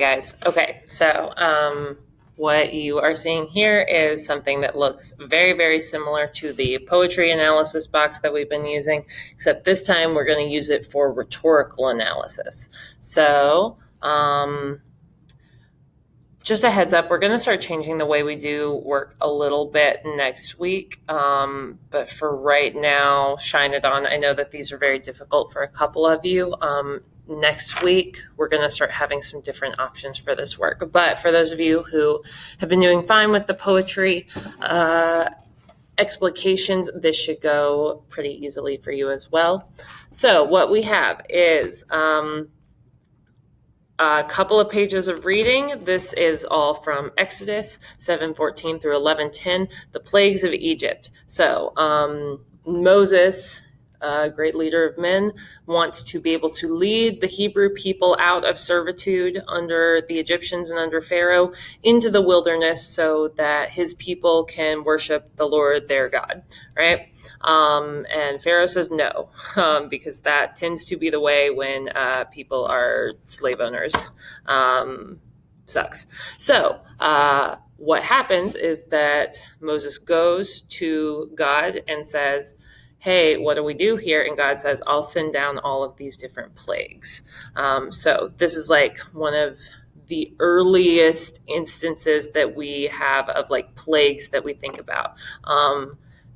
guys. Okay, so what you are seeing here is something that looks very, very similar to the poetry analysis box that we've been using, except this time we're going to use it for rhetorical analysis. So just a heads up, we're going to start changing the way we do work a little bit next week. But for right now, shine it on. I know that these are very difficult for a couple of you. Next week, we're going to start having some different options for this work. But for those of you who have been doing fine with the poetry explications, this should go pretty easily for you as well. So what we have is a couple of pages of reading. This is all from Exodus 7:14 through 11:10, the plagues of Egypt. So Moses, a great leader of men, wants to be able to lead the Hebrew people out of servitude under the Egyptians and under Pharaoh into the wilderness so that his people can worship the Lord their God, right? And Pharaoh says no, because that tends to be the way when people are slave owners. Sucks. So what happens is that Moses goes to God and says, hey, what do we do here? And God says, I'll send down all of these different plagues. So this is like one of the earliest instances that we have of like plagues that we think about.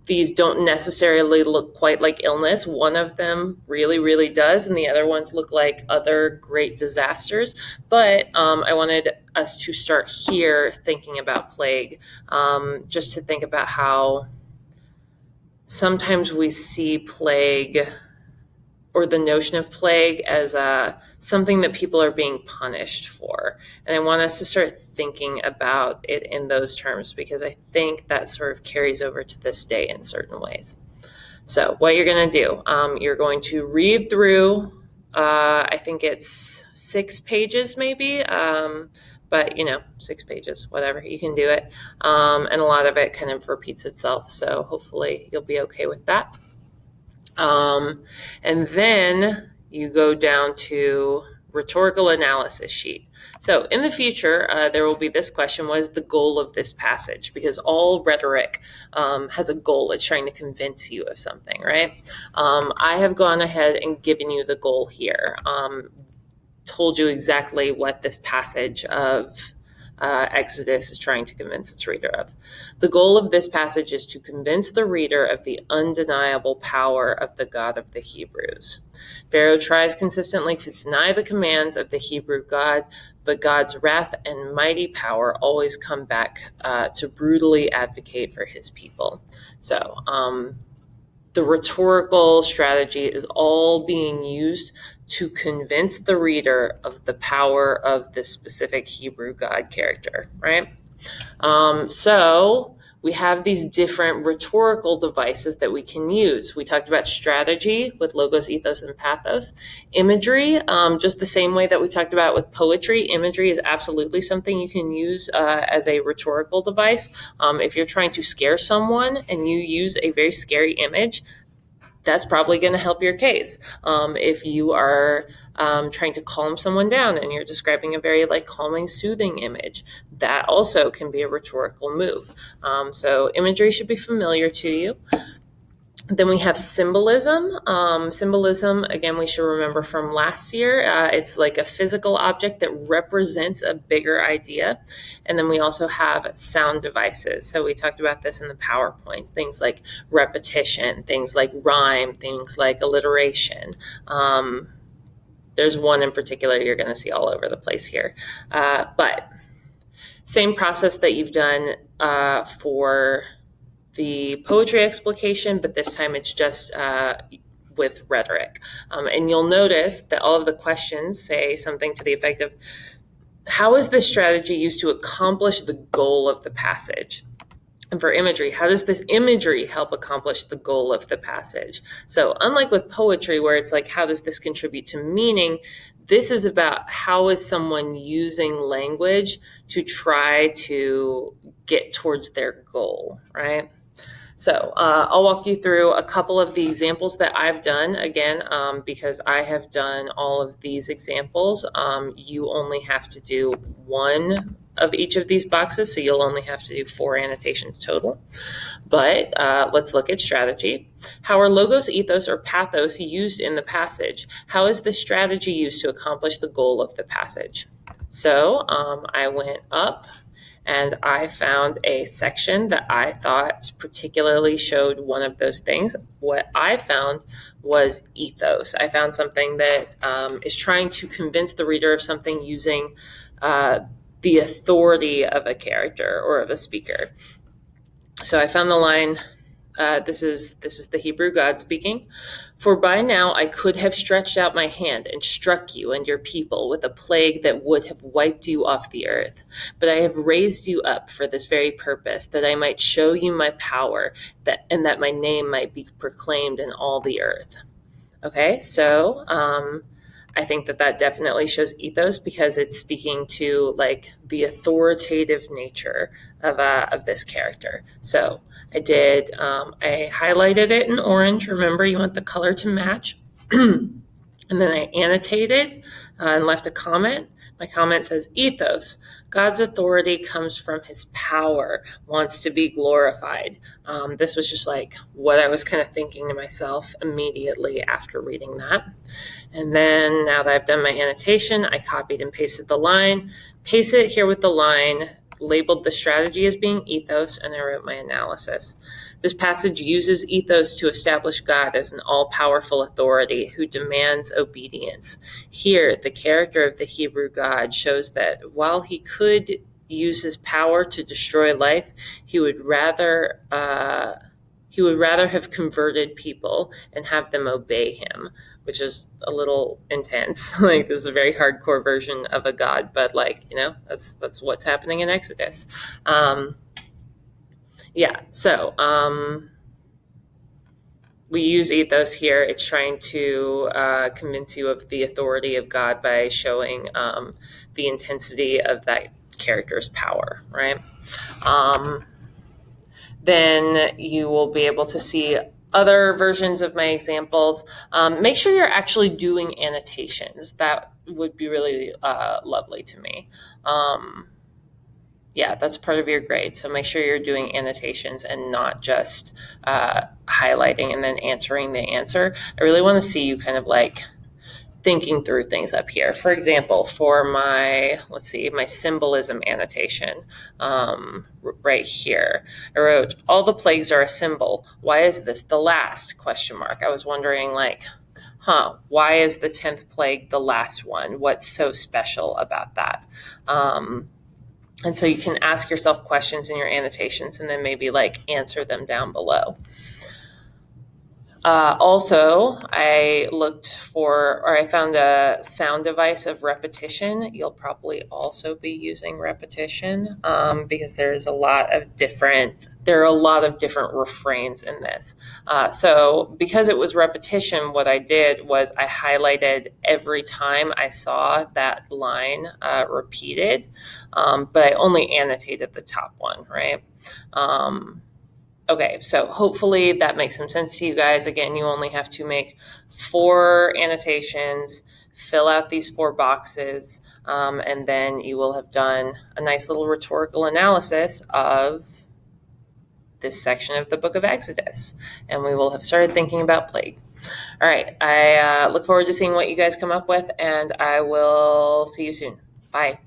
These don't necessarily look quite like illness. One of them really, really does, and the other ones look like other great disasters. But I wanted us to start here thinking about plague, just to think about how sometimes we see plague or the notion of plague as something that people are being punished for. And I want us to start thinking about it in those terms because I think that sort of carries over to this day in certain ways. So what you're going to do, you're going to read through, I think it's 6 pages maybe, but 6 pages, whatever, you can do it. And a lot of it kind of repeats itself. So hopefully you'll be okay with that. And then you go down to rhetorical analysis sheet. So in the future, there will be this question: what is the goal of this passage? Because all rhetoric has a goal. It's trying to convince you of something, right? I have gone ahead and given you the goal here. Told you exactly what this passage of Exodus is trying to convince its reader of. The goal of this passage is to convince the reader of the undeniable power of the God of the Hebrews. Pharaoh tries consistently to deny the commands of the Hebrew God, but God's wrath and mighty power always come back to brutally advocate for his people. So the rhetorical strategy is all being used to convince the reader of the power of this specific Hebrew God character, right? So we have these different rhetorical devices that we can use. We talked about strategy with logos, ethos, and pathos. Imagery, just the same way that we talked about with poetry. Imagery is absolutely something you can use as a rhetorical device. If you're trying to scare someone and you use a very scary image, that's probably going to help your case. If you are trying to calm someone down and you're describing a very calming, soothing image, that also can be a rhetorical move. So imagery should be familiar to you. Then we have symbolism. Symbolism, again, we should remember from last year. It's like a physical object that represents a bigger idea. And then we also have sound devices. So we talked about this in the PowerPoint, things like repetition, things like rhyme, things like alliteration. There's one in particular you're going to see all over the place here. But same process that you've done for the poetry explication, but this time it's just with rhetoric. And you'll notice that all of the questions say something to the effect of, how is this strategy used to accomplish the goal of the passage? And for imagery, how does this imagery help accomplish the goal of the passage? So unlike with poetry, where it's like, how does this contribute to meaning? This is about how is someone using language to try to get towards their goal, right? So I'll walk you through a couple of the examples that I've done. Again, because I have done all of these examples, you only have to do one of each of these boxes, so you'll only have to do 4 annotations total. But let's look at strategy. How are logos, ethos, or pathos used in the passage? How is this strategy used to accomplish the goal of the passage? So I went up and I found a section that I thought particularly showed one of those things. What I found was ethos. I found something that is trying to convince the reader of something using the authority of a character or of a speaker. So I found the line, this is the Hebrew God speaking. For by now I could have stretched out my hand and struck you and your people with a plague that would have wiped you off the earth. But I have raised you up for this very purpose, that I might show you my power, and that my name might be proclaimed in all the earth. Okay, so I think that definitely shows ethos, because it's speaking to like the authoritative nature of this character. So I highlighted it in orange. Remember, you want the color to match. And then I annotated and left a comment. My comment says, ethos. God's authority comes from his power, wants to be glorified. This was just like what I was kind of thinking to myself immediately after reading that. And then now that I've done my annotation, I copied and pasted the line, pasted it here with the line, labeled the strategy as being ethos, and I wrote my analysis. This passage uses ethos to establish God as an all-powerful authority who demands obedience. Here, the character of the Hebrew God shows that while he could use his power to destroy life, he would rather have converted people and have them obey him, which is a little intense. Like, this is a very hardcore version of a God, but that's what's happening in Exodus. So we use ethos here. It's trying to convince you of the authority of God by showing the intensity of that character's power, right? Then you will be able to see other versions of my examples. Make sure you're actually doing annotations. That would be really lovely to me. That's part of your grade. So make sure you're doing annotations and not just highlighting and then answering the answer. I really want to see you kind of like thinking through things up here. For example, for my symbolism annotation, right here, I wrote, all the plagues are a symbol. Why is this the last ? I was wondering why is the 10th plague the last one? What's so special about that? And so you can ask yourself questions in your annotations and then maybe answer them down below. Also, I found a sound device of repetition. You'll probably also be using repetition because there are a lot of different refrains in this. So because it was repetition, what I did was I highlighted every time I saw that line repeated, but I only annotated the top one, right? Okay, so hopefully that makes some sense to you guys. Again, you only have to make 4 annotations, fill out these 4 boxes, and then you will have done a nice little rhetorical analysis of this section of the book of Exodus, and we will have started thinking about plague. All right, I look forward to seeing what you guys come up with, and I will see you soon. Bye.